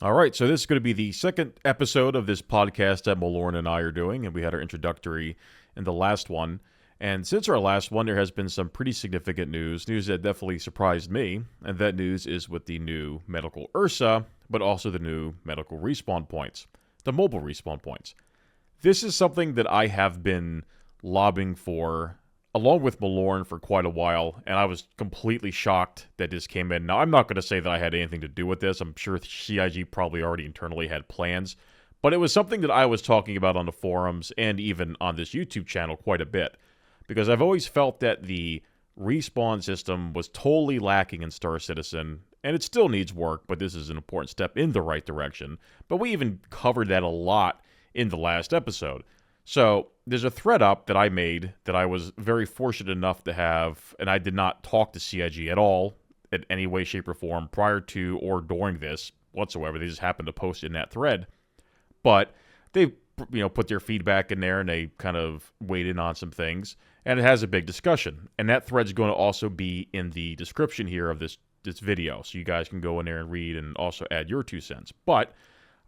All right, so this is going to be the second episode of this podcast that Malorn and I are doing, and we had our introductory in the last one. And since our last one, there has been some pretty significant news that definitely surprised me, and that news is with the new medical Ursa, but also the new medical respawn points, the mobile respawn points. This is something that I have been lobbying for, along with Malorn, for quite a while, and I was completely shocked that this came in. Now, I'm not going to say that I had anything to do with this. I'm sure CIG probably already internally had plans, but it was something that I was talking about on the forums and even on this YouTube channel quite a bit, because I've always felt that the respawn system was totally lacking in Star Citizen, and it still needs work, but this is an important step in the right direction. But we even covered that a lot in the last episode. So there's a thread up that I made that I was very fortunate enough to have, and I did not talk to CIG at all in any way, shape, or form prior to or during this whatsoever. They just happened to post in that thread. But they put their feedback in there, and they kind of weighed in on some things, and it has a big discussion. And that thread's going to also be in the description here of this video, so you guys can go in there and read and also add your 2 cents. But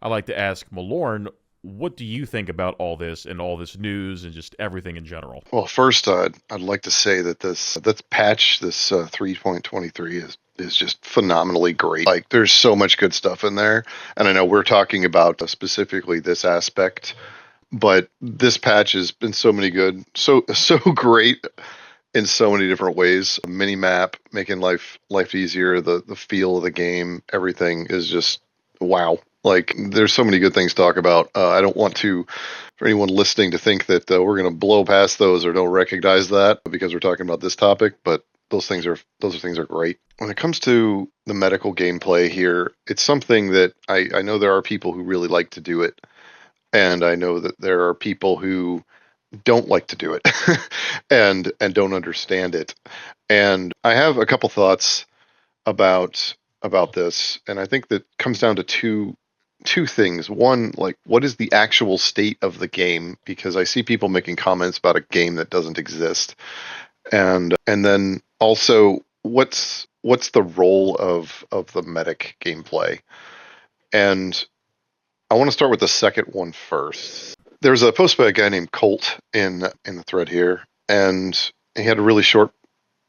I'd like to ask Malorn, what do you think about all this and all this news and just everything in general? Well, first, I'd like to say that this patch, this 3.23, is just phenomenally great. Like, there's so much good stuff in there, and I know we're talking about specifically this aspect, but this patch has been so great in so many different ways. A mini map, making life easier, the feel of the game, everything is just wow. Like, there's so many good things to talk about. I don't want for anyone listening to think that we're going to blow past those or don't recognize that because we're talking about this topic, but those things are great. When it comes to the medical gameplay here, it's something that I know there are people who really like to do it, and I know that there are people who don't like to do it and don't understand it. And I have a couple thoughts about this, and I think that comes down to two things. One, like, what is the actual state of the game? Because I see people making comments about a game that doesn't exist, and then also what's the role of the medic gameplay? And I want to start with the second one first. There's a post by a guy named Colt in the thread here, and he had a really short,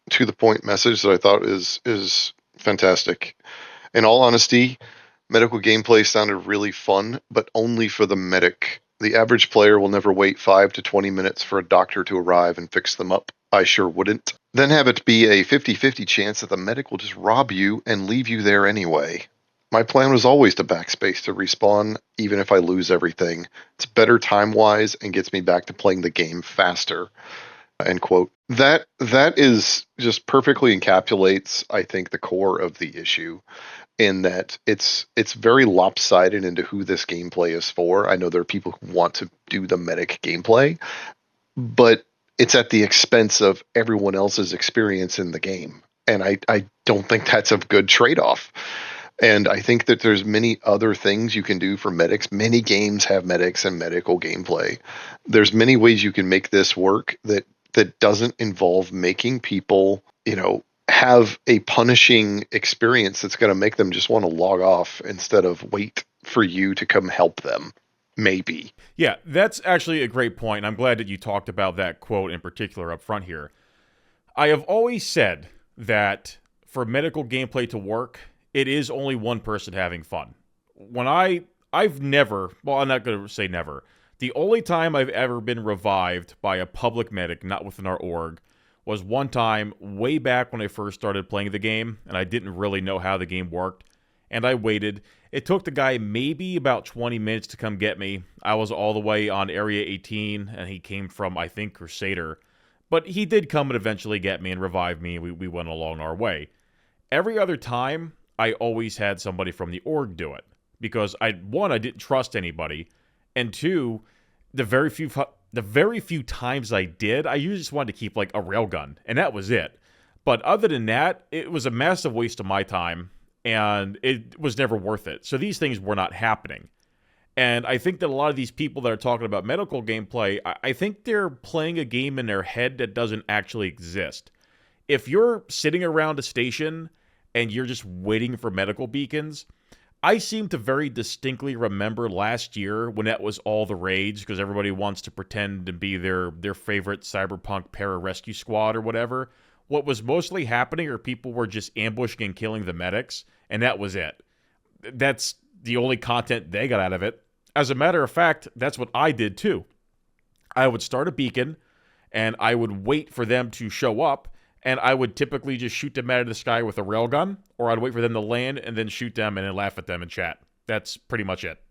to the point message that I thought is fantastic. In all honesty, medical gameplay sounded really fun, but only for the medic. The average player will never wait 5 to 20 minutes for a doctor to arrive and fix them up. I sure wouldn't. Then have it be a 50-50 chance that the medic will just rob you and leave you there anyway. My plan was always to backspace to respawn, even if I lose everything. It's better time-wise and gets me back to playing the game faster. End quote. That is just perfectly encapsulates, I think, the core of the issue, in that it's very lopsided into who this gameplay is for. I know there are people who want to do the medic gameplay, but it's at the expense of everyone else's experience in the game. And I don't think that's a good trade-off. And I think that there's many other things you can do for medics. Many games have medics and medical gameplay. There's many ways you can make this work that doesn't involve making people, have a punishing experience that's going to make them just want to log off instead of wait for you to come help them. Maybe. Yeah, that's actually a great point. I'm glad that you talked about that quote in particular up front here. I have always said that for medical gameplay to work, it is only one person having fun. When I've never, well, I'm not going to say never. The only time I've ever been revived by a public medic, not within our org, was one time way back when I first started playing the game, and I didn't really know how the game worked, and I waited. It took the guy maybe about 20 minutes to come get me. I was all the way on Area 18, and he came from, I think, Crusader. But he did come and eventually get me and revive me, and we went along our way. Every other time, I always had somebody from the org do it. Because, I didn't trust anybody, and two, the very few times I did, I usually just wanted to keep, like, a railgun, and that was it. But other than that, it was a massive waste of my time, and it was never worth it. So these things were not happening. And I think that a lot of these people that are talking about medical gameplay, I think they're playing a game in their head that doesn't actually exist. If you're sitting around a station and you're just waiting for medical beacons, I seem to very distinctly remember last year when that was all the rage because everybody wants to pretend to be their favorite cyberpunk pararescue squad or whatever. What was mostly happening are people were just ambushing and killing the medics, and that was it. That's the only content they got out of it. As a matter of fact, that's what I did too. I would start a beacon, and I would wait for them to show up, and I would typically just shoot them out of the sky with a railgun, or I'd wait for them to land and then shoot them and then laugh at them and chat. That's pretty much it.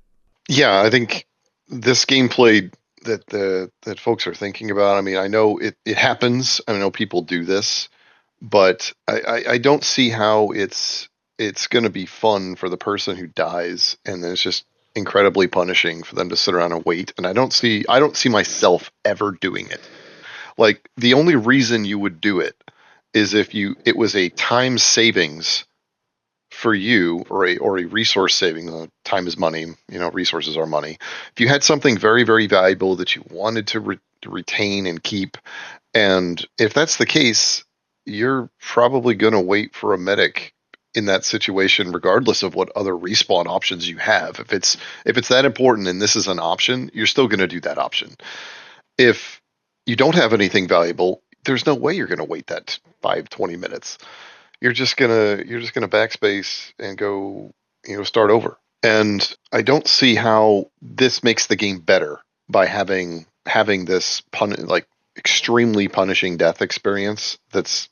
Yeah, I think this gameplay that folks are thinking about. I mean, I know it happens. I know people do this, but I don't see how it's going to be fun for the person who dies, and then it's just incredibly punishing for them to sit around and wait. And I don't see myself ever doing it. Like the only reason you would do it is if it was a time savings for you, or a resource saving. Time is money, resources are money. If you had something very, very valuable that you wanted to retain and keep, and if that's the case, you're probably going to wait for a medic in that situation, regardless of what other respawn options you have. If it's that important and this is an option, you're still going to do that option. If you don't have anything valuable, there's no way you're going to wait that 5-20 minutes. You're just gonna backspace and go, start over. And I don't see how this makes the game better by having this like extremely punishing death experience that's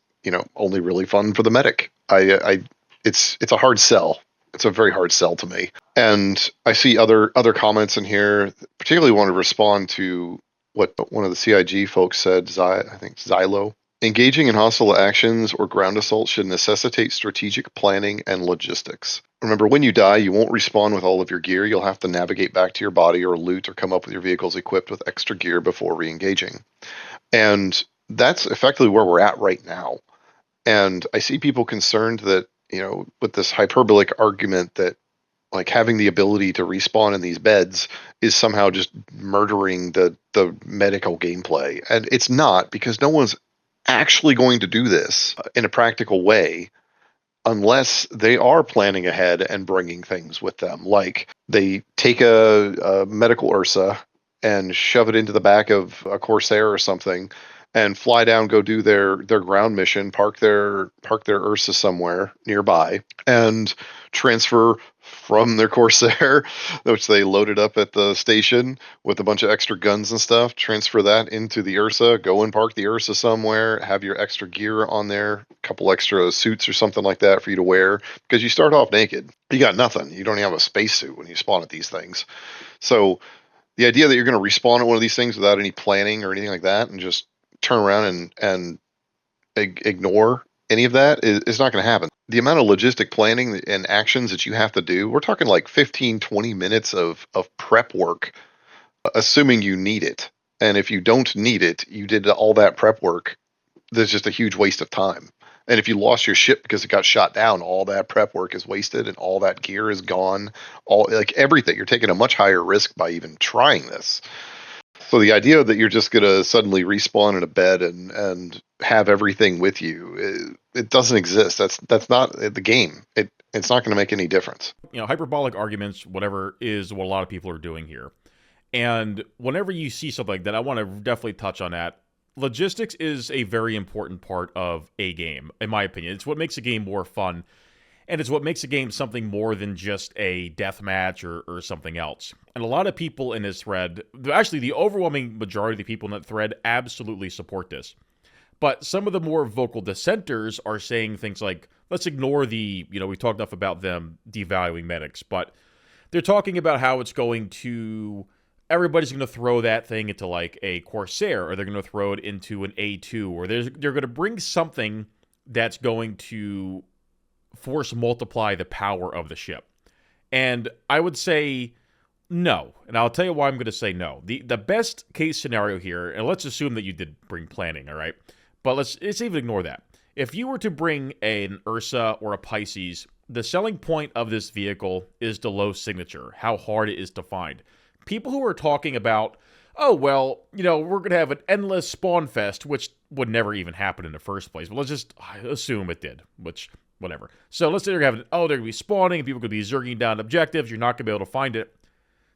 only really fun for the medic. It's a hard sell. It's a very hard sell to me. And I see other comments in here. Particularly want to respond to what one of the CIG folks said. I think Xylo. Engaging in hostile actions or ground assault should necessitate strategic planning and logistics. Remember, when you die, you won't respawn with all of your gear. You'll have to navigate back to your body or loot or come up with your vehicles equipped with extra gear before re-engaging. And that's effectively where we're at right now. And I see people concerned that, with this hyperbolic argument that like having the ability to respawn in these beds is somehow just murdering the medical gameplay. And it's not, because no one's actually going to do this in a practical way unless they are planning ahead and bringing things with them. Like they take a medical Ursa and shove it into the back of a Corsair or something and fly down, go do their ground mission, park their Ursa somewhere nearby, and transfer from their Corsair, which they loaded up at the station with a bunch of extra guns and stuff, transfer that into the Ursa, go and park the Ursa somewhere, have your extra gear on there, a couple extra suits or something like that for you to wear, because you start off naked. You got nothing. You don't even have a spacesuit when you spawn at these things. So the idea that you're going to respawn at one of these things without any planning or anything like that and just turn around and ignore any of that is not going to happen. The amount of logistic planning and actions that you have to do, we're talking like 15-20 minutes of prep work, assuming you need it. And if you don't need it, you did all that prep work. There's just a huge waste of time. And if you lost your ship because it got shot down, all that prep work is wasted and all that gear is gone. All like everything. You're taking a much higher risk by even trying this. So the idea that you're just going to suddenly respawn in a bed and have everything with you, it doesn't exist. That's not the game. It's not going to make any difference. Hyperbolic arguments, whatever, is what a lot of people are doing here. And whenever you see something like that, I want to definitely touch on that. Logistics is a very important part of a game, in my opinion. It's what makes a game more fun. And it's what makes a game something more than just a deathmatch or something else. And a lot of people in this thread, actually the overwhelming majority of the people in that thread absolutely support this. But some of the more vocal dissenters are saying things like, let's ignore we talked enough about them devaluing medics, but they're talking about how it's going to, everybody's going to throw that thing into like a Corsair, or they're going to throw it into an A2, or they're going to bring something that's going to force multiply the power of the ship. And I would say no. And I'll tell you why I'm going to say no. The best case scenario here, and let's assume that you did bring planning, all right? But let's even ignore that. If you were to bring an Ursa or a Pisces, the selling point of this vehicle is the low signature, how hard it is to find. People who are talking about, oh, well, we're going to have an endless spawn fest, which would never even happen in the first place. But let's just assume it did, which whatever. So let's say they're having, they're going to be spawning, and people could be zerging down objectives. You're not going to be able to find it.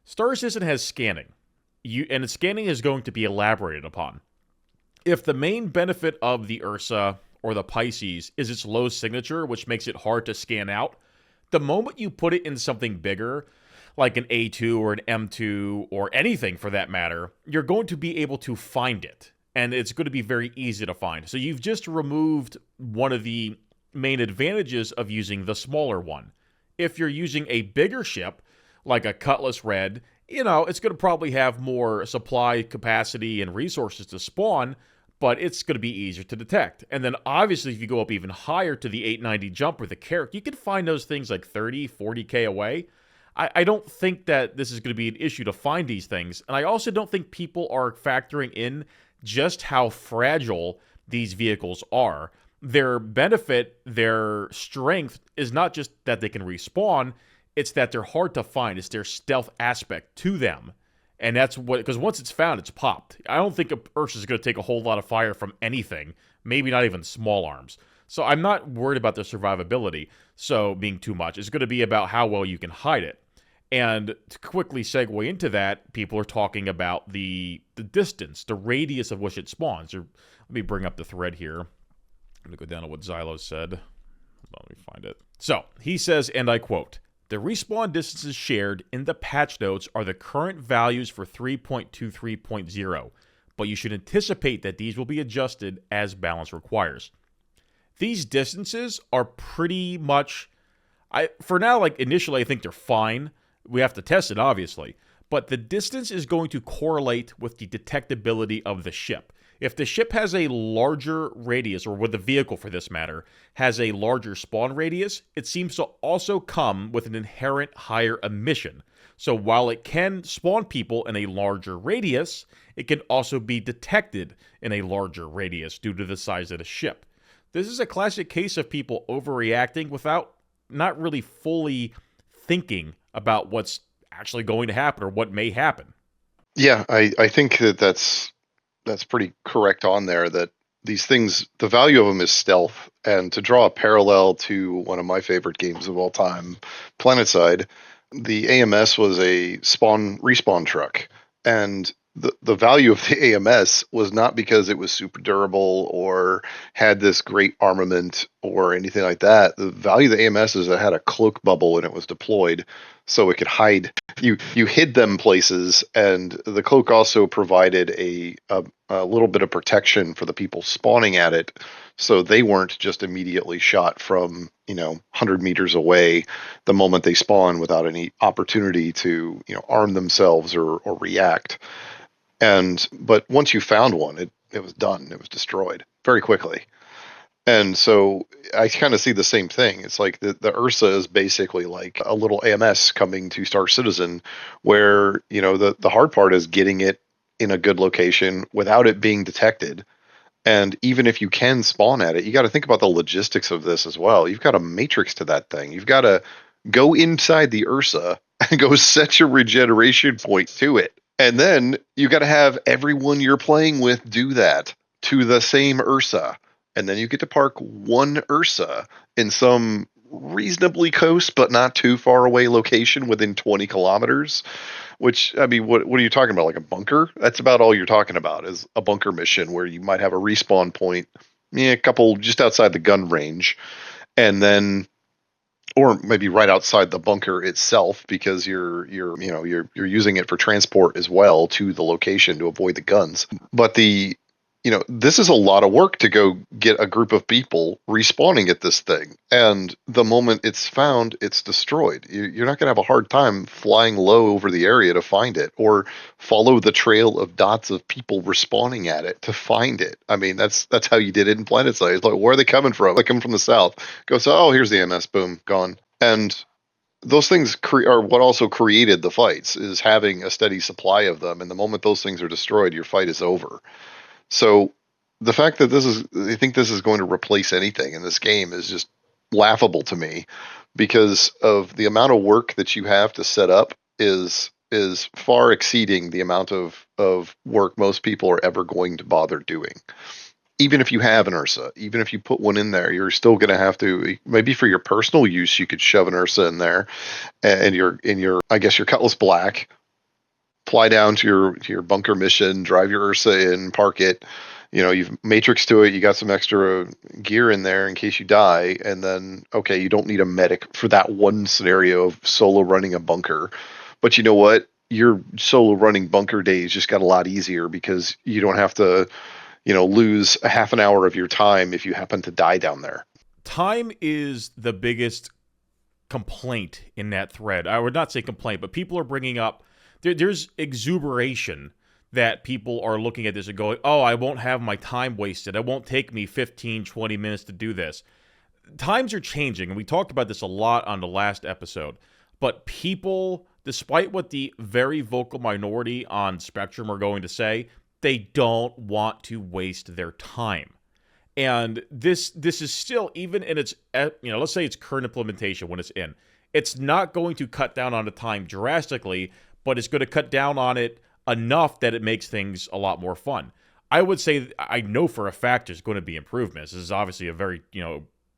Star Citizen has scanning, and scanning is going to be elaborated upon. If the main benefit of the Ursa or the Pisces is its low signature, which makes it hard to scan out, the moment you put it in something bigger, like an A2 or an M2 or anything for that matter, you're going to be able to find it. And it's going to be very easy to find. So you've just removed one of the main advantages of using the smaller one. If you're using a bigger ship, like a Cutlass Red, it's going to probably have more supply capacity and resources to spawn, but it's going to be easier to detect. And then obviously if you go up even higher to the 890 jump or the Carrack, you can find those things like 30, 40K away. I don't think that this is going to be an issue to find these things. And I also don't think people are factoring in just how fragile these vehicles are. Their benefit, their strength is not just that they can respawn, it's that they're hard to find. It's their stealth aspect to them. And that's what, because once it's found, it's popped. I don't think Ursa is going to take a whole lot of fire from anything, maybe not even small arms. So I'm not worried about the survivability, so being too much. It's going to be about how well you can hide it. And to quickly segue into that, people are talking about the distance, the radius of which it spawns. Let me bring up the thread here. I'm going to go down to what Xylo said. Hold on, let me find it. So, he says, and I quote, "The respawn distances shared in the patch notes are the current values for 3.23.0, but you should anticipate that these will be adjusted as balance requires." These distances are pretty much, for now, initially I think they're fine. We have to test it, obviously. But the distance is going to correlate with the detectability of the ship. If the ship has a larger radius, or with the vehicle for this matter, has a larger spawn radius, it seems to also come with an inherent higher emission. So while it can spawn people in a larger radius, it can also be detected in a larger radius due to the size of the ship. This is a classic case of people overreacting without not really fully thinking about what's actually going to happen or what may happen. Yeah, I think that's pretty correct on there, that these things, the value of them is stealth. And to draw a parallel to one of my favorite games of all time, Planetside, the AMS was a respawn truck. And the value of the AMS was not because it was super durable or had this great armament or anything like that. The value of the AMS is it had a cloak bubble when it was deployed, so it could hide. You hid them places, and the cloak also provided a little bit of protection for the people spawning at it, so they weren't just immediately shot from 100 meters away the moment they spawn without any opportunity to arm themselves or react. But once you found one, it was done. It was destroyed very quickly. And so I kind of see the same thing. It's like the Ursa is basically like a little AMS coming to Star Citizen, where the hard part is getting it in a good location without it being detected. And even if you can spawn at it, you got to think about the logistics of this as well. You've got a matrix to that thing. You've got to go inside the Ursa and go set your regeneration point to it. And then you got to have everyone you're playing with do that to the same Ursa. And then you get to park one Ursa in some reasonably close but not too far away location within 20 kilometers. Which, I mean, what are you talking about? Like a bunker? That's about all you're talking about, is a bunker mission where you might have a respawn point, a couple just outside the gun range, and then, or maybe right outside the bunker itself, because you're using it for transport as well to the location to avoid the guns. But this is a lot of work to go get a group of people respawning at this thing. And the moment it's found, it's destroyed. You're not going to have a hard time flying low over the area to find it, or follow the trail of dots of people respawning at it to find it. I mean, that's how you did it in Planetside. It's like, where are they coming from? They come from the south. Go, so, oh, here's the MS, boom, gone. And those things are what also created the fights, is having a steady supply of them. And the moment those things are destroyed, your fight is over. So the fact that I think this is going to replace anything in this game is just laughable to me, because of the amount of work that you have to set up is far exceeding the amount of work most people are ever going to bother doing. even if you have an Ursa, even if you put one in there, you're still going to have to, maybe for your personal use, you could shove an Ursa in there, and I guess your Cutlass Black, fly down to your bunker mission, drive your Ursa in, park it. You've matrix to it. You got some extra gear in there in case you die, and then okay, you don't need a medic for that one scenario of solo running a bunker. But you know what? Your solo running bunker days just got a lot easier because you don't have to, lose a half an hour of your time if you happen to die down there. Time is the biggest complaint in that thread. I would not say complaint, but people are bringing up there's exuberation that people are looking at this and going, oh, I won't have my time wasted. It won't take me 15, 20 minutes to do this. Times are changing, and we talked about this a lot on the last episode, but people, despite what the very vocal minority on Spectrum are going to say, they don't want to waste their time. And this is still, even in its, let's say its current implementation when it's in, it's not going to cut down on the time drastically, but it's going to cut down on it enough that it makes things a lot more fun. I would say, I know for a fact there's going to be improvements. This is obviously a very,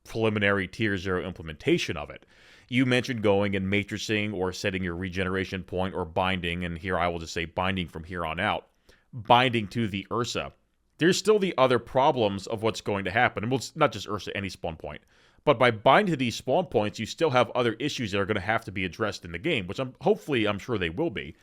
preliminary tier 0 implementation of it. You mentioned going and matrixing or setting your regeneration point or binding, and here I will just say binding from here on out. Binding to the Ursa. There's still the other problems of what's going to happen. And well, it's not just Ursa, any spawn point. But by binding to these spawn points, you still have other issues that are going to have to be addressed in the game, which I'm sure they will be.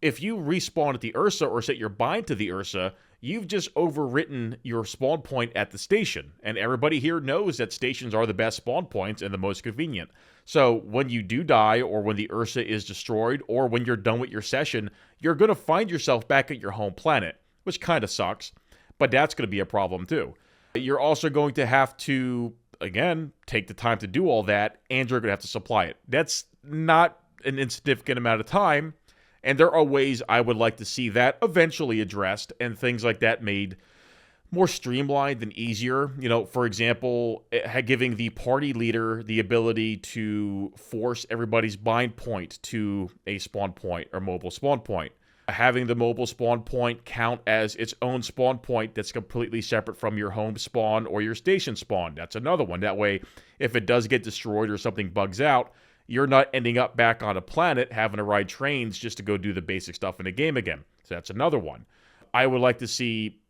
If you respawn at the Ursa or set your bind to the Ursa, you've just overwritten your spawn point at the station. And everybody here knows that stations are the best spawn points and the most convenient. So when you do die, or when the Ursa is destroyed, or when you're done with your session, you're going to find yourself back at your home planet, which kind of sucks. But that's going to be a problem too. You're also going to have to, again, take the time to do all that, and you're going to have to supply it. That's not an insignificant amount of time, and there are ways I would like to see that eventually addressed and things like that made more streamlined and easier. For example, giving the party leader the ability to force everybody's bind point to a spawn point or mobile spawn point. Having the mobile spawn point count as its own spawn point that's completely separate from your home spawn or your station spawn. That's another one. That way, if it does get destroyed or something bugs out, you're not ending up back on a planet having to ride trains just to go do the basic stuff in the game again. So that's another one. I would like to see,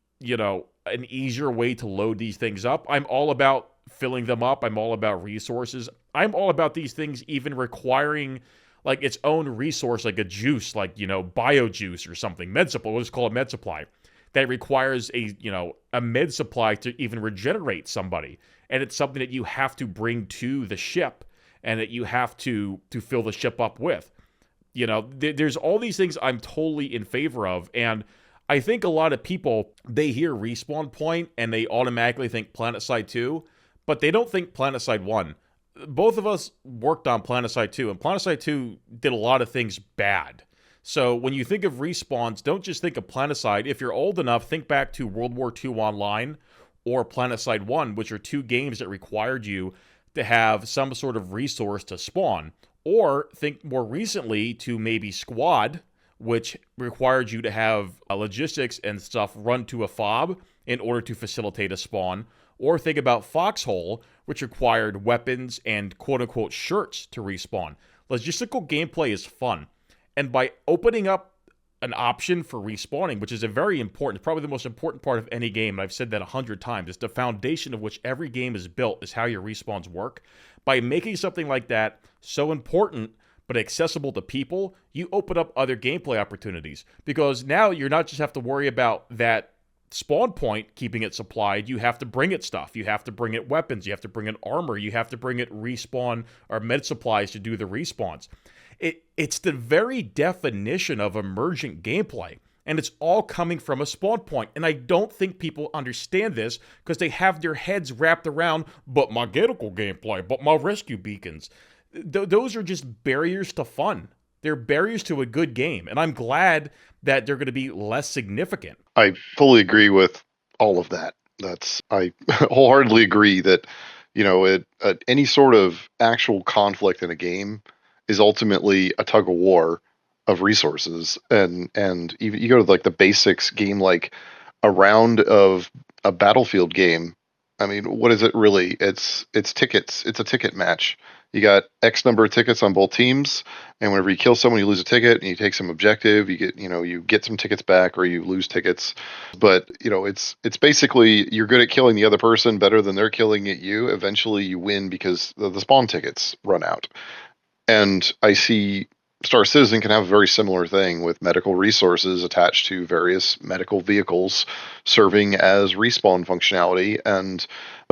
an easier way to load these things up. I'm all about filling them up. I'm all about resources. I'm all about these things even requiring like its own resource, like a juice, like, bio juice or something. Med supply, we'll just call it med supply. That requires a med supply to even regenerate somebody. And it's something that you have to bring to the ship and that you have to fill the ship up with. There's all these things I'm totally in favor of. And I think a lot of people, they hear Respawn Point and they automatically think Planetside 2, but they don't think Planetside 1. Both of us worked on Planetside 2, and Planetside 2 did a lot of things bad. So when you think of respawns, don't just think of Planetside. If you're old enough, think back to World War II Online or Planetside 1, which are two games that required you to have some sort of resource to spawn. Or think more recently to maybe Squad, which required you to have logistics and stuff run to a fob in order to facilitate a spawn. Or think about Foxhole, which required weapons and quote-unquote shirts to respawn. Logistical gameplay is fun. And by opening up an option for respawning, which is a very important, probably the most important part of any game, and I've said that 100 times, it's the foundation of which every game is built, is how your respawns work. By making something like that so important but accessible to people, you open up other gameplay opportunities. Because now you're not just have to worry about that spawn point keeping it supplied, you have to bring it stuff. You have to bring it weapons, you have to bring it armor, you have to bring it respawn or med supplies to do the respawns. It's the very definition of emergent gameplay, and it's all coming from a spawn point. And I don't think people understand this because they have their heads wrapped around, but my Getical gameplay, but my rescue beacons. Those are just barriers to fun. They're barriers to a good game, and I'm glad that they're going to be less significant. I fully agree with all of that. I wholeheartedly agree that, any sort of actual conflict in a game is ultimately a tug of war of resources. And even you go to like the basics game, like a round of a Battlefield game, I mean, what is it really? It's tickets. It's a ticket match. You got X number of tickets on both teams, and whenever you kill someone, you lose a ticket, and you take some objective, you get some tickets back, or you lose tickets. But it's basically you're good at killing the other person better than they're killing at you. Eventually, you win because the spawn tickets run out. And I see Star Citizen can have a very similar thing with medical resources attached to various medical vehicles serving as respawn functionality, and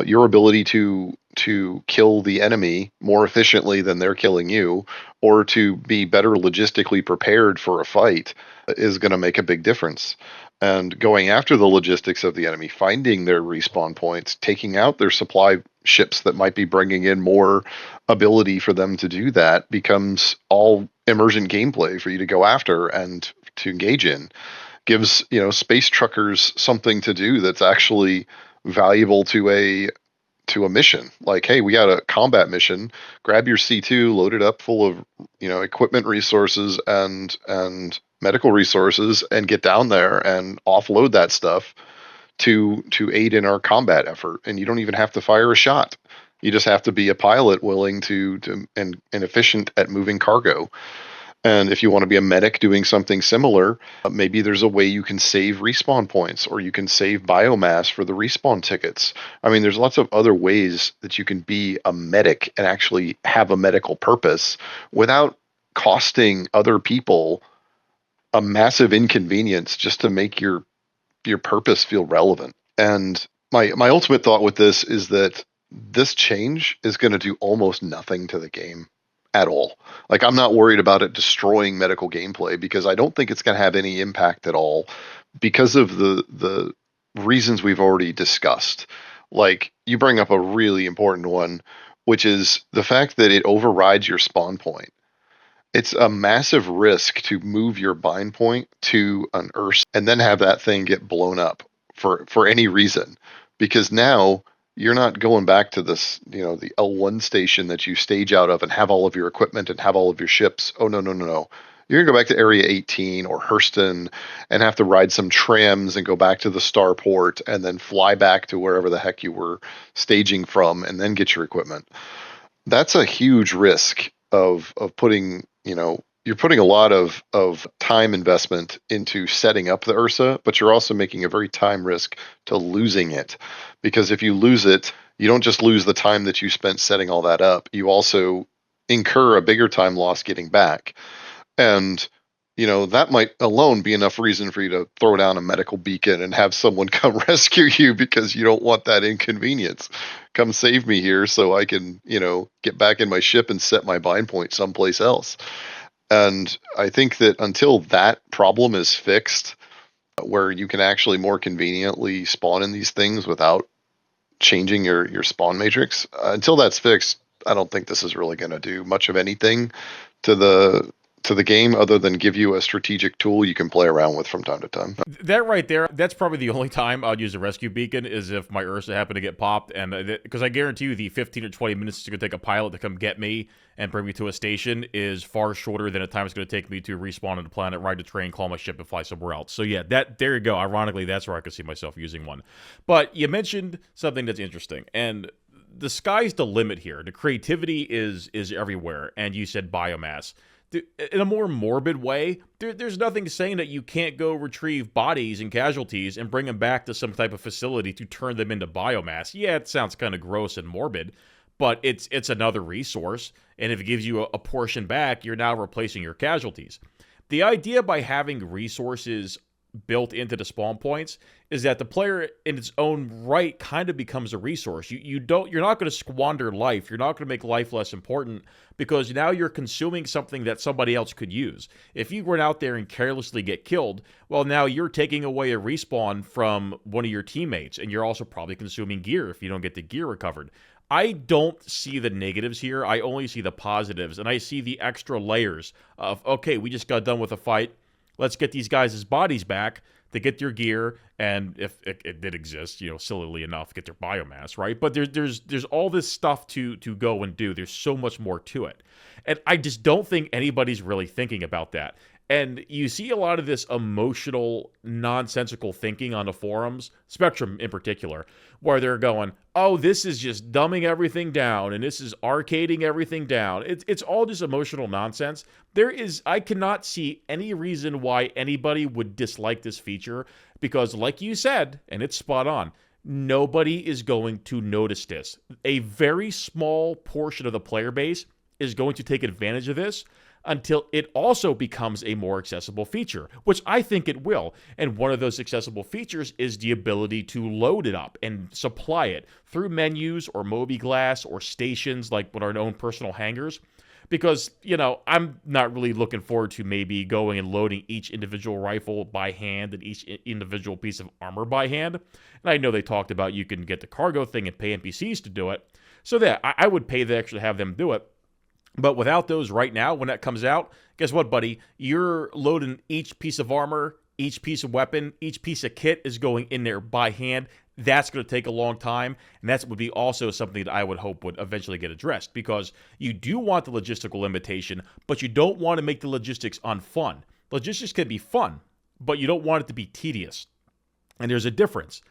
your ability to kill the enemy more efficiently than they're killing you, or to be better logistically prepared for a fight is going to make a big difference. And going after the logistics of the enemy, finding their respawn points, taking out their supply ships that might be bringing in more ability for them to do that becomes all immersion gameplay for you to go after and to engage in. Gives space truckers something to do that's actually valuable to a mission. Like, hey, we got a combat mission. Grab your C2, load it up full of equipment resources and medical resources, and get down there and offload that stuff to aid in our combat effort. And you don't even have to fire a shot. You just have to be a pilot willing to and efficient at moving cargo. And if you want to be a medic doing something similar, maybe there's a way you can save respawn points, or you can save biomass for the respawn tickets. I mean, there's lots of other ways that you can be a medic and actually have a medical purpose without costing other people a massive inconvenience just to make your purpose feel relevant. And my ultimate thought with this is that this change is going to do almost nothing to the game at all. Like, I'm not worried about it destroying medical gameplay, because I don't think it's going to have any impact at all, because of the reasons we've already discussed. Like, you bring up a really important one, which is the fact that it overrides your spawn point. It's a massive risk to move your bind point to an Earth and then have that thing get blown up for any reason, because now you're not going back to this, the L1 station that you stage out of and have all of your equipment and have all of your ships. Oh, no, no, no, no. You're going to go back to Area 18 or Hurston and have to ride some trams and go back to the starport and then fly back to wherever the heck you were staging from and then get your equipment. That's a huge risk of putting, you're putting a lot of time investment into setting up the Ursa, but you're also making a very time risk to losing it. Because if you lose it, you don't just lose the time that you spent setting all that up, you also incur a bigger time loss getting back. And that might alone be enough reason for you to throw down a medical beacon and have someone come rescue you, because you don't want that inconvenience. Come save me here so I can, get back in my ship and set my bind point someplace else. And I think that until that problem is fixed, where you can actually more conveniently spawn in these things without changing your spawn matrix, until that's fixed, I don't think this is really going to do much of anything to the game, other than give you a strategic tool you can play around with from time to time. That right there, that's probably the only time I'd use a rescue beacon, is if my Ursa happened to get popped. And because I guarantee you the 15 or 20 minutes it's going to take a pilot to come get me and bring me to a station is far shorter than the time it's going to take me to respawn on the planet, ride the train, call my ship, and fly somewhere else. So yeah, there you go. Ironically, that's where I could see myself using one. But you mentioned something that's interesting, and the sky's the limit here. The creativity is everywhere, and you said biomass. In a more morbid way, there's nothing saying that you can't go retrieve bodies and casualties and bring them back to some type of facility to turn them into biomass. Yeah, it sounds kind of gross and morbid, but it's another resource, and if it gives you a portion back, you're now replacing your casualties. The idea by having resources built into the spawn points is that the player in its own right kind of becomes a resource. You're not going to squander life. You're not going to make life less important, because now you're consuming something that somebody else could use. If you went out there and carelessly get killed, well, now you're taking away a respawn from one of your teammates, and you're also probably consuming gear if you don't get the gear recovered. I don't see the negatives here. I only see the positives, and I see the extra layers of, okay, we just got done with a fight. Let's get these guys' bodies back to get their gear, and if it did exist, sillily enough, get their biomass, right? But there's all this stuff to go and do. There's so much more to it. And I just don't think anybody's really thinking about that. And you see a lot of this emotional, nonsensical thinking on the forums, Spectrum in particular, where they're going, oh, this is just dumbing everything down and this is arcading everything down. It's all just emotional nonsense. I cannot see any reason why anybody would dislike this feature because, like you said, and it's spot on, nobody is going to notice this. A very small portion of the player base is going to take advantage of this until it also becomes a more accessible feature, which I think it will. And one of those accessible features is the ability to load it up and supply it through menus or mobiGlass or stations like with our own personal hangars. Because, I'm not really looking forward to maybe going and loading each individual rifle by hand and each individual piece of armor by hand. And I know they talked about you can get the cargo thing and pay NPCs to do it. So that I would pay the extra to have them do it. But without those right now, when that comes out, guess what, buddy? You're loading each piece of armor, each piece of weapon, each piece of kit is going in there by hand. That's going to take a long time, and that would be also something that I would hope would eventually get addressed, because you do want the logistical limitation, but you don't want to make the logistics unfun. Logistics can be fun, but you don't want it to be tedious. And there's a difference.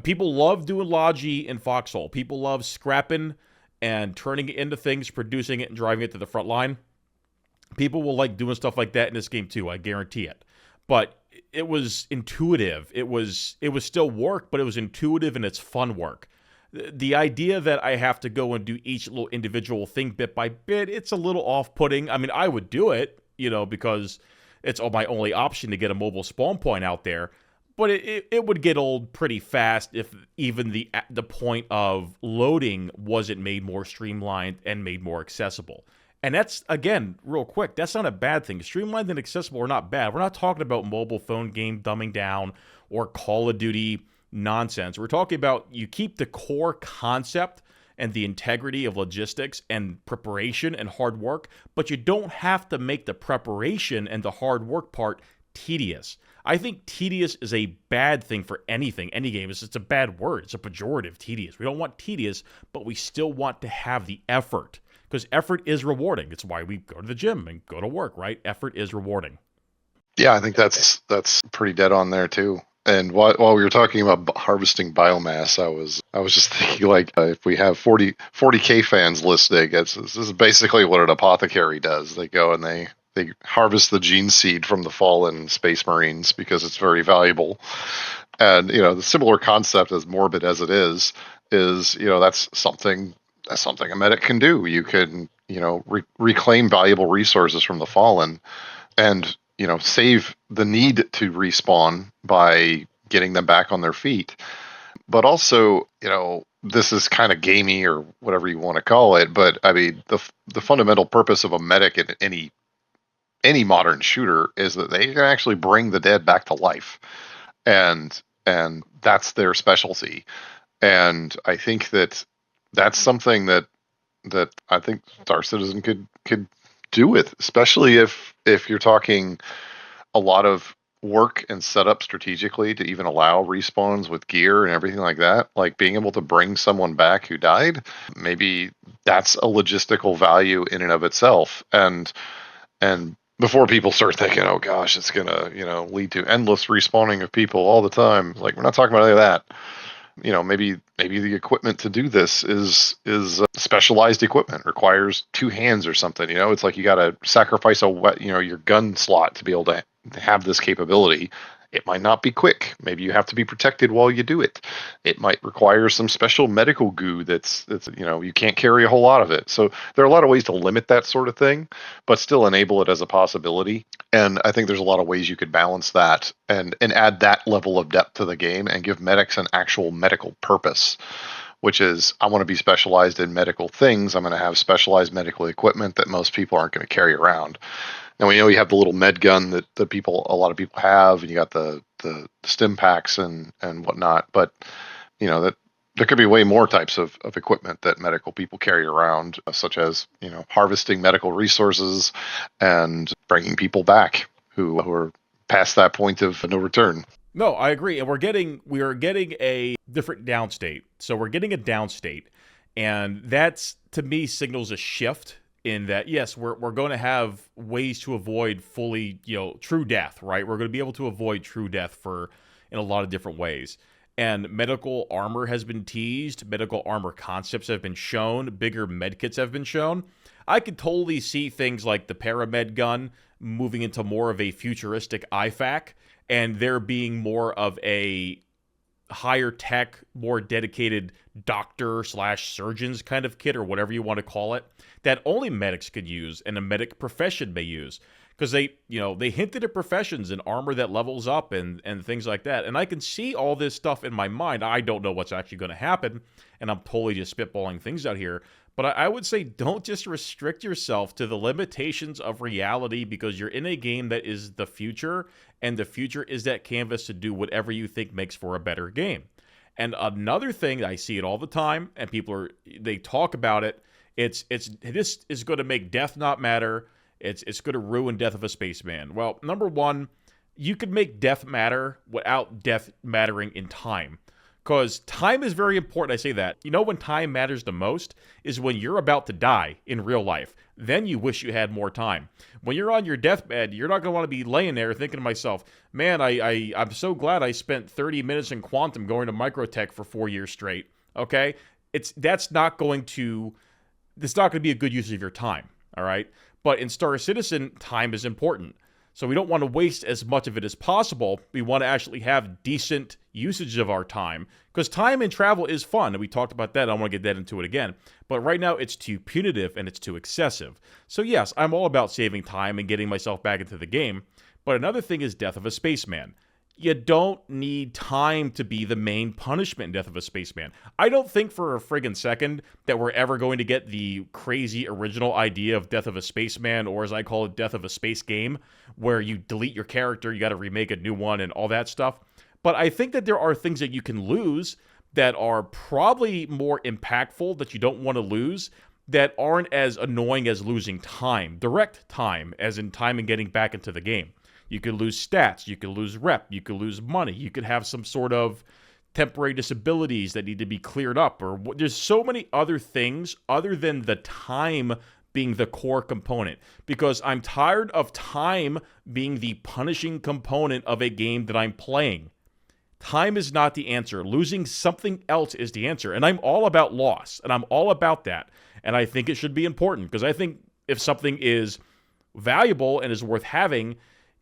People love doing Logi in Foxhole. People love scrapping and turning it into things, producing it, and driving it to the front line. People will like doing stuff like that in this game too, I guarantee it. But it was intuitive. It was still work, but it was intuitive and it's fun work. The idea that I have to go and do each little individual thing bit by bit, it's a little off-putting. I mean, I would do it, because it's my only option to get a mobile spawn point out there. But it would get old pretty fast if even the point of loading wasn't made more streamlined and made more accessible. And that's, again, real quick, that's not a bad thing. Streamlined and accessible are not bad. We're not talking about mobile phone game dumbing down or Call of Duty nonsense. We're talking about you keep the core concept and the integrity of logistics and preparation and hard work, but you don't have to make the preparation and the hard work part tedious. I think tedious is a bad thing for anything, any game. It's a bad word. It's a pejorative, tedious. We don't want tedious, but we still want to have the effort, because effort is rewarding. It's why we go to the gym and go to work, right? Effort is rewarding. Yeah, I think that's pretty dead on there too. And while we were talking about harvesting biomass, I was just thinking, like, if we have 40K fans listening, this is basically what an apothecary does. They go and they harvest the gene seed from the fallen space marines because it's very valuable. And the similar concept, as morbid as it is that's something a medic can do. You can reclaim valuable resources from the fallen, and save the need to respawn by getting them back on their feet. But also, this is kind of gamey or whatever you want to call it. But I mean, the fundamental purpose of a medic in any modern shooter is that they can actually bring the dead back to life, and that's their specialty. And I think that's something that I think Star Citizen could do with, especially if you're talking a lot of work and setup strategically to even allow respawns with gear and everything like that. Like being able to bring someone back who died, maybe that's a logistical value in and of itself. And before people start thinking, oh gosh, it's gonna lead to endless respawning of people all the time, like, we're not talking about any of that. Maybe the equipment to do this is specialized equipment, requires two hands or something. It's like you got to sacrifice your gun slot to be able to have this capability. It might not be quick. Maybe you have to be protected while you do it. It might require some special medical goo that's you can't carry a whole lot of it. So there are a lot of ways to limit that sort of thing, but still enable it as a possibility. And I think there's a lot of ways you could balance that and add that level of depth to the game and give medics an actual medical purpose, which is, I want to be specialized in medical things. I'm going to have specialized medical equipment that most people aren't going to carry around. And we know you have the little med gun that a lot of people have, and you got the stim packs and whatnot. But that there could be way more types of equipment that medical people carry around, such as harvesting medical resources and bringing people back who are past that point of no return. No, I agree. And we are getting a different downstate. So we're getting a downstate, and that's, to me, signals a shift in that, yes, we're going to have ways to avoid fully, true death, right? We're going to be able to avoid true death in a lot of different ways. And medical armor has been teased, medical armor concepts have been shown, bigger medkits have been shown. I could totally see things like the paramed gun moving into more of a futuristic IFAC, and there being more of a higher tech, more dedicated doctor slash surgeons kind of kit, or whatever you want to call it, that only medics could use and a medic profession may use. Because they hinted at professions and armor that levels up and things like that. And I can see all this stuff in my mind. I don't know what's actually going to happen, and I'm totally just spitballing things out here. But I would say don't just restrict yourself to the limitations of reality, because you're in a game that is the future, and the future is that canvas to do whatever you think makes for a better game. And another thing, I see it all the time, and they talk about it. This is going to make death not matter. It's going to ruin Death of a Spaceman. Well, number one, you could make death matter without death mattering in time. Because time is very important. I say that. When time matters the most is when you're about to die in real life. Then you wish you had more time. When you're on your deathbed, you're not going to want to be laying there thinking to myself, man, I'm so glad I spent 30 minutes in quantum going to microtech for 4 years straight. Okay? That's not going to be a good use of your time. All right? But in Star Citizen, time is important. So we don't want to waste as much of it as possible. We want to actually have decent usage of our time, because time and travel is fun. And we talked about that. I don't want to get that into it again. But right now it's too punitive and it's too excessive. So yes, I'm all about saving time and getting myself back into the game. But another thing is Death of a Spaceman. You don't need time to be the main punishment in Death of a Spaceman. I don't think for a friggin' second that we're ever going to get the crazy original idea of Death of a Spaceman, or as I call it, Death of a Space Game, where you delete your character, you got to remake a new one and all that stuff. But I think that there are things that you can lose that are probably more impactful that you don't want to lose, that aren't as annoying as losing time, direct time, as in time and getting back into the game. You could lose stats, you could lose rep, you could lose money, you could have some sort of temporary disabilities that need to be cleared up, or there's so many other things other than the time being the core component, because I'm tired of time being the punishing component of a game that I'm playing. Time is not the answer. Losing something else is the answer, and I'm all about loss, and I'm all about that, and I think it should be important, because I think if something is valuable and is worth having,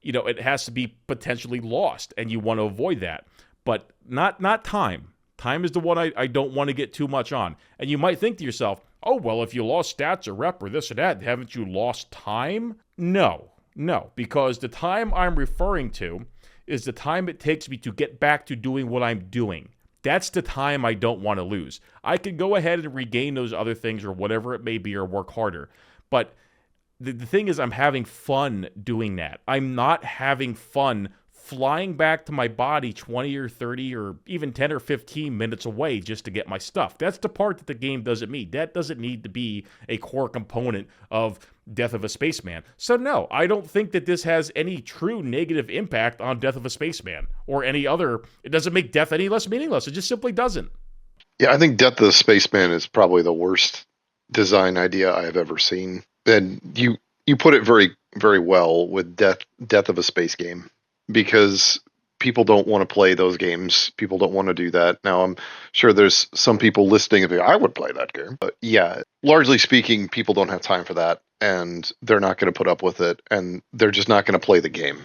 it has to be potentially lost, and you want to avoid that. But not time. Time is the one I don't want to get too much on. And you might think to yourself, oh, well, if you lost stats or rep or this or that, haven't you lost time? No, because the time I'm referring to is the time it takes me to get back to doing what I'm doing. That's the time I don't want to lose. I could go ahead and regain those other things or whatever it may be, or work harder. But the thing is, I'm having fun doing that. I'm not having fun flying back to my body 20 or 30 or even 10 or 15 minutes away just to get my stuff. That's the part that the game doesn't need. That doesn't need to be a core component of Death of a Spaceman. So no, I don't think that this has any true negative impact on Death of a Spaceman or any other. It doesn't make death any less meaningless. It just simply doesn't. Yeah, I think Death of the Spaceman is probably the worst design idea I have ever seen. And you put it very, very well with Death of a Space Game, because people don't want to play those games. People don't want to do that. Now, I'm sure there's some people listening and think, I would play that game. But yeah, largely speaking, people don't have time for that, and they're not going to put up with it, and they're just not going to play the game.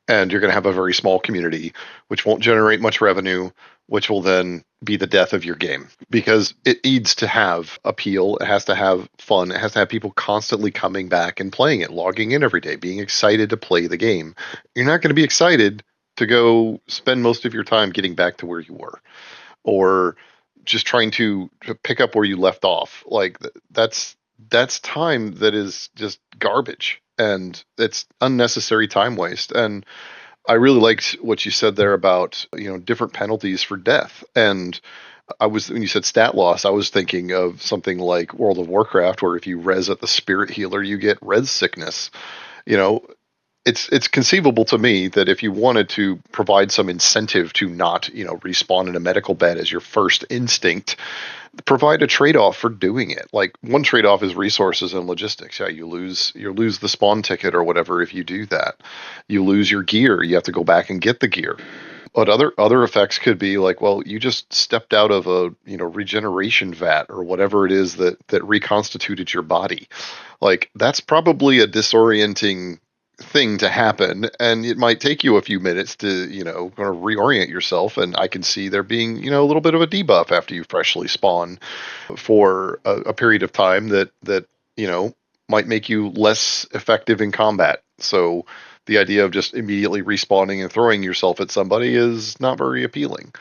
And you're going to have a very small community, which won't generate much revenue, which will then be the death of your game, because it needs to have appeal. It has to have fun. It has to have people constantly coming back and playing it, logging in every day, being excited to play the game. You're not going to be excited to go spend most of your time getting back to where you were, or just trying to pick up where you left off. Like that's time that is just garbage, and it's unnecessary time waste. And I really liked what you said there about, different penalties for death. And when you said stat loss, I was thinking of something like World of Warcraft, where if you res at the spirit healer, you get res sickness. it's conceivable to me that if you wanted to provide some incentive to not, respawn in a medical bed as your first instinct, provide a trade-off for doing it. Like one trade-off is resources and logistics. Yeah, you lose the spawn ticket or whatever if you do that. You lose your gear. You have to go back and get the gear. But other effects could be like, well, you just stepped out of a regeneration vat or whatever it is that reconstituted your body. Like that's probably a disorienting thing to happen, and it might take you a few minutes to kind of reorient yourself. And I can see there being a little bit of a debuff after you freshly spawn for a period of time that might make you less effective in combat. So the idea of just immediately respawning and throwing yourself at somebody is not very appealing.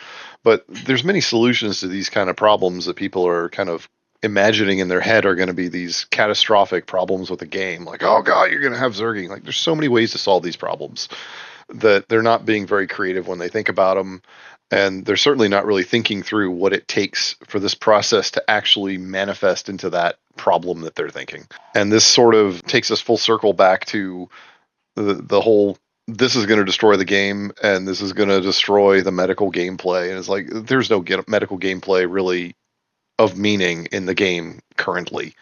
But there's many solutions to these kind of problems that people are kind of imagining in their head are going to be these catastrophic problems with the game. Like, oh god, you're going to have zerging. Like, there's so many ways to solve these problems that they're not being very creative when they think about them. And they're certainly not really thinking through what it takes for this process to actually manifest into that problem that they're thinking. And this sort of takes us full circle back to the whole, this is going to destroy the game and this is going to destroy the medical gameplay. And it's like, there's no medical gameplay really of meaning in the game currently.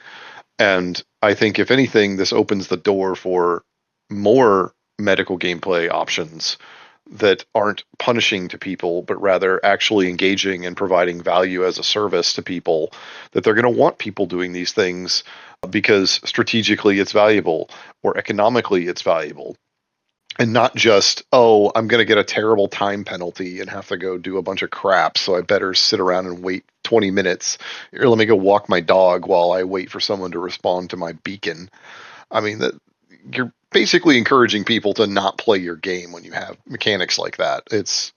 And I think if anything, this opens the door for more medical gameplay options that aren't punishing to people, but rather actually engaging and providing value as a service to people, that they're going to want people doing these things because strategically it's valuable or economically it's valuable. And not just, oh, I'm going to get a terrible time penalty and have to go do a bunch of crap, so I better sit around and wait 20 minutes. Or let me go walk my dog while I wait for someone to respond to my beacon. I mean, that you're basically encouraging people to not play your game when you have mechanics like that. That's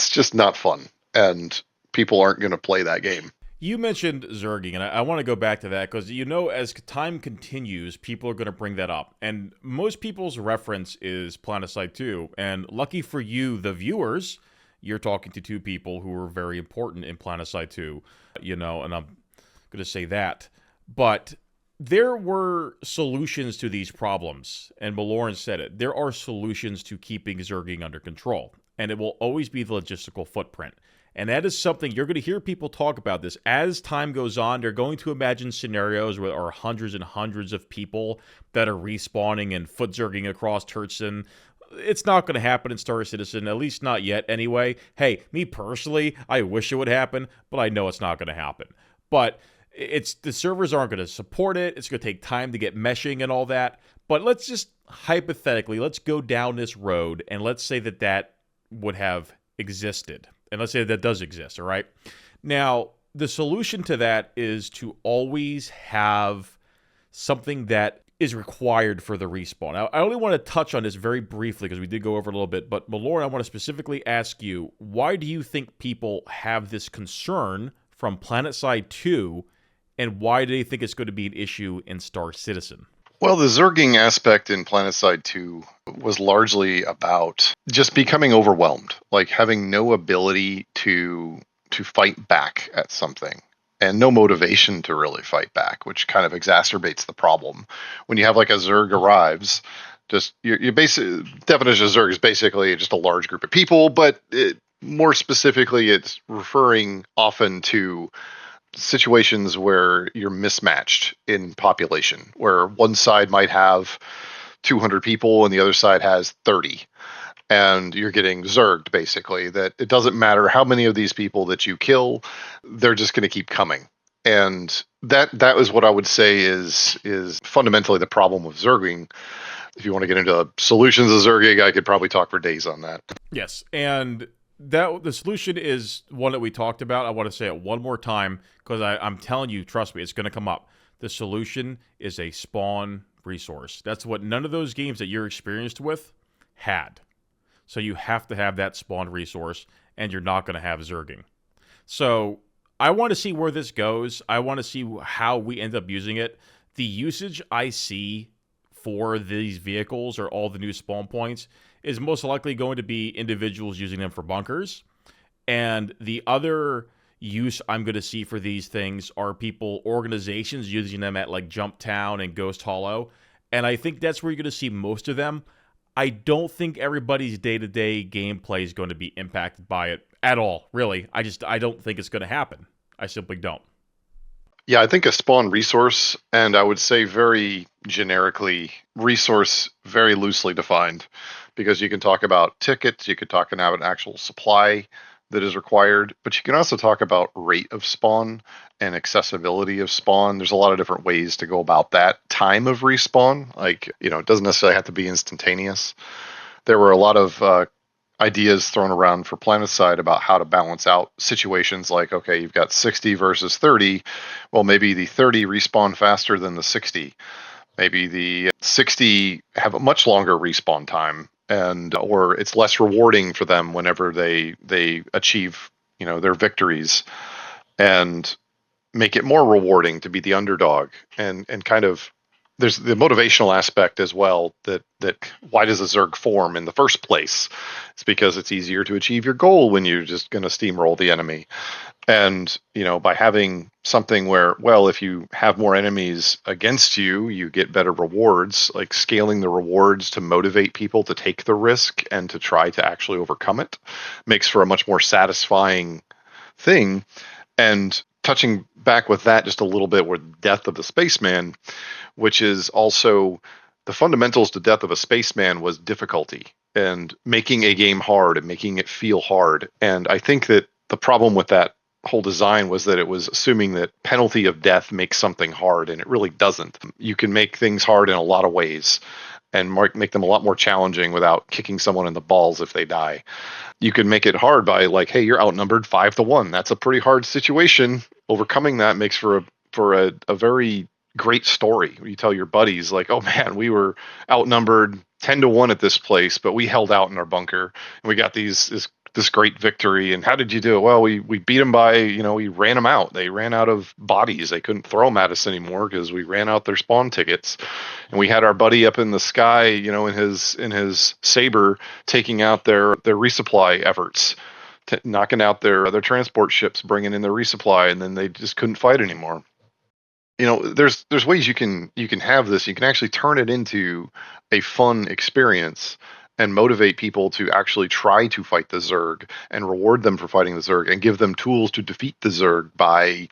just not fun, and people aren't going to play that game. You mentioned zerging, and I want to go back to that because, as time continues, people are going to bring that up. And most people's reference is Planetside 2. And lucky for you, the viewers, you're talking to two people who are very important in Planetside 2, and I'm going to say that. But there were solutions to these problems, and Maloran said it. There are solutions to keeping zerging under control, and it will always be the logistical footprint. And that is something you're going to hear people talk about this. As time goes on, they're going to imagine scenarios where there are hundreds and hundreds of people that are respawning and foot zerging across Turtson. It's not going to happen in Star Citizen, at least not yet anyway. Hey, me personally, I wish it would happen, but I know it's not going to happen. But the servers aren't going to support it. It's going to take time to get meshing and all that. But let's just hypothetically, let's go down this road and let's say that would have existed. And let's say that does exist, all right? Now, the solution to that is to always have something that is required for the respawn. Now, I only want to touch on this very briefly because we did go over it a little bit, but Maloran, I want to specifically ask you, why do you think people have this concern from Planetside 2, and why do they think it's going to be an issue in Star Citizen? Well, the zerging aspect in Planetside 2 was largely about just becoming overwhelmed, like having no ability to fight back at something and no motivation to really fight back, which kind of exacerbates the problem. When you have like a zerg arrives, just your basic definition of zerg is basically just a large group of people, but more specifically, it's referring often to situations where you're mismatched in population, where one side might have 200 people and the other side has 30, and you're getting zerged, basically, that it doesn't matter how many of these people that you kill, they're just going to keep coming. And that was what I would say is fundamentally the problem with zerging. If you want to get into solutions of zerging, I could probably talk for days on that. Yes, and the solution is one that we talked about. I want to say it one more time because I'm telling you, trust me, it's going to come up. The solution is a spawn resource. That's what none of those games that you're experienced with had. So you have to have that spawn resource, and you're not going to have zerging. So I want to see where this goes. I want to see how we end up using it. The usage I see for these vehicles or all the new spawn points is most likely going to be individuals using them for bunkers. And the other use I'm going to see for these things are organizations using them at like Jump Town and Ghost Hollow And I think that's where you're going to see most of them. I don't think everybody's day-to-day gameplay is going to be impacted by it at all, really. I don't think it's going to happen. I simply don't. Yeah, I think a spawn resource, and I would say very generically, resource very loosely defined, because you can talk about tickets, you could talk about an actual supply that is required, but you can also talk about rate of spawn and accessibility of spawn. There's a lot of different ways to go about that. Time of respawn, like, it doesn't necessarily have to be instantaneous. There were a lot of ideas thrown around for Planetside about how to balance out situations like, okay, you've got 60 versus 30. Well, maybe the 30 respawn faster than the 60. Maybe the 60 have a much longer respawn time, and or it's less rewarding for them whenever they achieve, their victories, and make it more rewarding to be the underdog, and kind of there's the motivational aspect as well, that why does a Zerg form in the first place? It's because it's easier to achieve your goal when you're just going to steamroll the enemy. And, by having something where, well, if you have more enemies against you, you get better rewards, like scaling the rewards to motivate people to take the risk and to try to actually overcome it, makes for a much more satisfying thing. And touching back with that just a little bit with Death of the Spaceman, which is also the fundamentals to Death of a Spaceman was difficulty and making a game hard and making it feel hard. And I think that the problem with that whole design was that it was assuming that penalty of death makes something hard, and it really doesn't. You can make things hard in a lot of ways and make them a lot more challenging without kicking someone in the balls if they die. You can make it hard by like, hey, you're outnumbered 5-1. That's a pretty hard situation. Overcoming that makes for a very great story. You tell your buddies like, oh man, we were outnumbered 10-1 at this place, but we held out in our bunker and we got this great victory. And how did you do it? Well, we beat them by, we ran them out. They ran out of bodies. They couldn't throw them at us anymore because we ran out their spawn tickets. And we had our buddy up in the sky, in his saber, taking out their resupply efforts, knocking out their transport ships, bringing in their resupply, and then they just couldn't fight anymore. There's ways you can have this. You can actually turn it into a fun experience and motivate people to actually try to fight the Zerg and reward them for fighting the Zerg and give them tools to defeat the Zerg by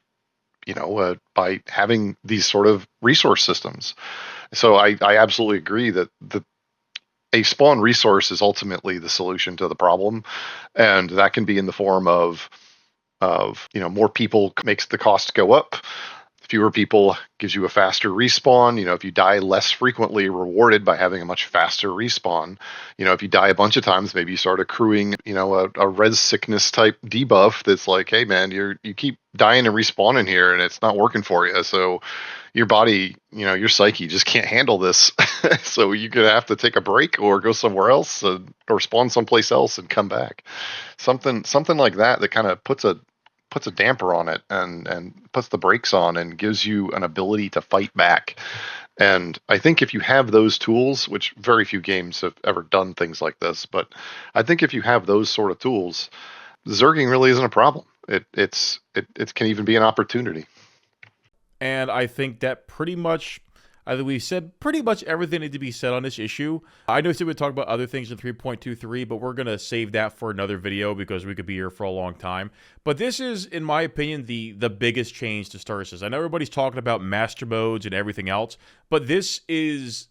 having these sort of resource systems. So I absolutely agree that a spawn resource is ultimately the solution to the problem, and that can be in the form of more people makes the cost go up. Fewer people gives you a faster respawn. If you die less frequently, rewarded by having a much faster respawn. If you die a bunch of times, maybe you start accruing, a res sickness type debuff that's like, hey man, you keep dying and respawning here and it's not working for you. So your body, your psyche just can't handle this. So you're going to have to take a break or go somewhere else or spawn someplace else and come back. Something like that kind of puts a damper on it and puts the brakes on and gives you an ability to fight back. And I think if you have those tools, which very few games have ever done things like this, but I think if you have those sort of tools, zerging really isn't a problem. It can even be an opportunity. And I think that I think we've said pretty much everything needs to be said on this issue. I know we would talk about other things in 3.23, but we're going to save that for another video because we could be here for a long time. But this is, in my opinion, the biggest change to Star Citizen. I know everybody's talking about master modes and everything else, but this is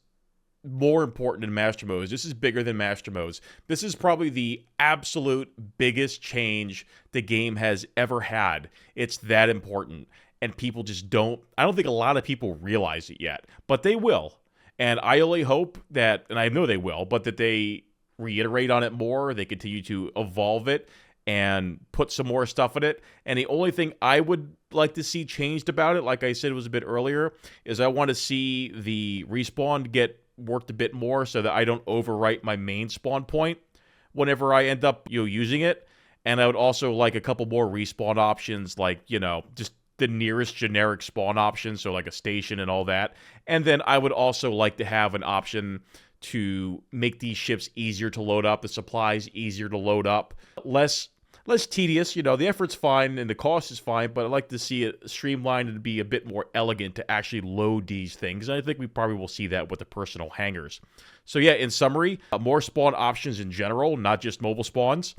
more important than master modes. This is bigger than master modes. This is probably the absolute biggest change the game has ever had. It's that important. And people just I don't think a lot of people realize it yet, but they will. And I only hope that, and I know they will, but that they reiterate on it more, they continue to evolve it and put some more stuff in it. And the only thing I would like to see changed about it, like I said it was a bit earlier, is I want to see the respawn get worked a bit more so that I don't overwrite my main spawn point whenever I end up using it. And I would also like a couple more respawn options, like, just the nearest generic spawn option, so like a station and all that. And then I would also like to have an option to make these ships easier to load up, the supplies easier to load up, less less tedious. The effort's fine and the cost is fine, but I'd like to see it streamlined and be a bit more elegant to actually load these things. And I think we probably will see that with the personal hangers. So yeah, in summary, more spawn options in general, not just mobile spawns,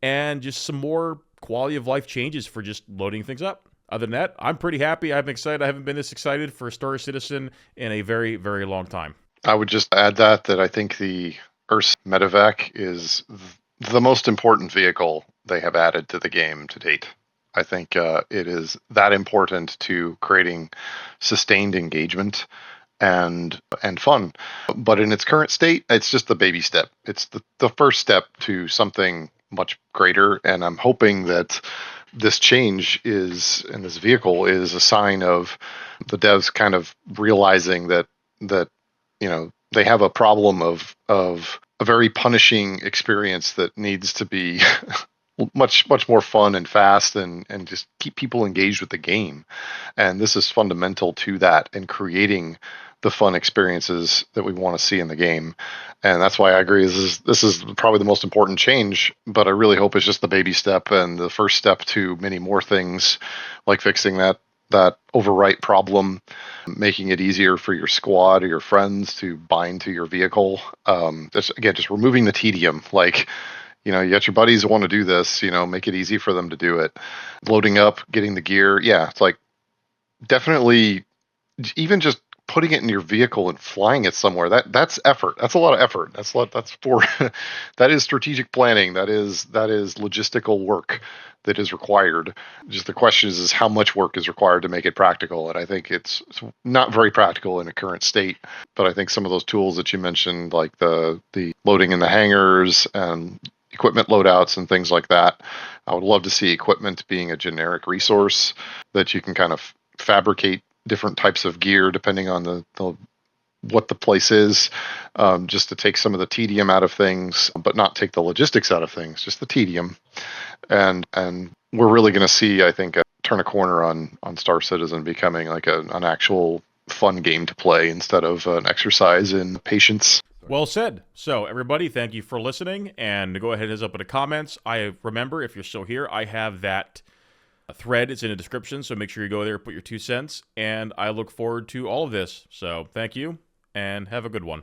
and just some more quality of life changes for just loading things up. Other than that, I'm pretty happy. I'm excited. I haven't been this excited for Star Citizen in a very, very long time. I would just add that I think the Earth medevac is the most important vehicle they have added to the game to date. I think it is that important to creating sustained engagement and fun. But in its current state, it's just the baby step. It's the first step to something much greater. And I'm hoping that this change in this vehicle is a sign of the devs kind of realizing that they have a problem of a very punishing experience that needs to be much more fun and fast and just keep people engaged with the game. And this is fundamental to that and creating the fun experiences that we want to see in the game. And that's why I agree this is probably the most important change, but I really hope it's just the baby step and the first step to many more things, like fixing that overwrite problem, making it easier for your squad or your friends to bind to your vehicle. Just removing the tedium. Like, you got your buddies that want to do this, make it easy for them to do it. Loading up, getting the gear. Yeah, it's like definitely even just putting it in your vehicle and flying it somewhere. That's effort. That's a lot of effort. That is strategic planning. That is logistical work that is required. Just the question is how much work is required to make it practical. And I think it's not very practical in a current state. But I think some of those tools that you mentioned, like the loading in the hangars and equipment loadouts and things like that, I would love to see equipment being a generic resource that you can kind of fabricate different types of gear depending on what the place is, just to take some of the tedium out of things, but not take the logistics out of things, just the tedium. And we're really going to see, I think, turn a corner on Star Citizen becoming like an actual fun game to play instead of an exercise in patience. Well said. So, everybody, thank you for listening, and go ahead and hit us up in the comments. I remember, if you're still here, I have that thread. It's in the description, so make sure you go there, put your 2 cents, and I look forward to all of this. So, thank you, and have a good one.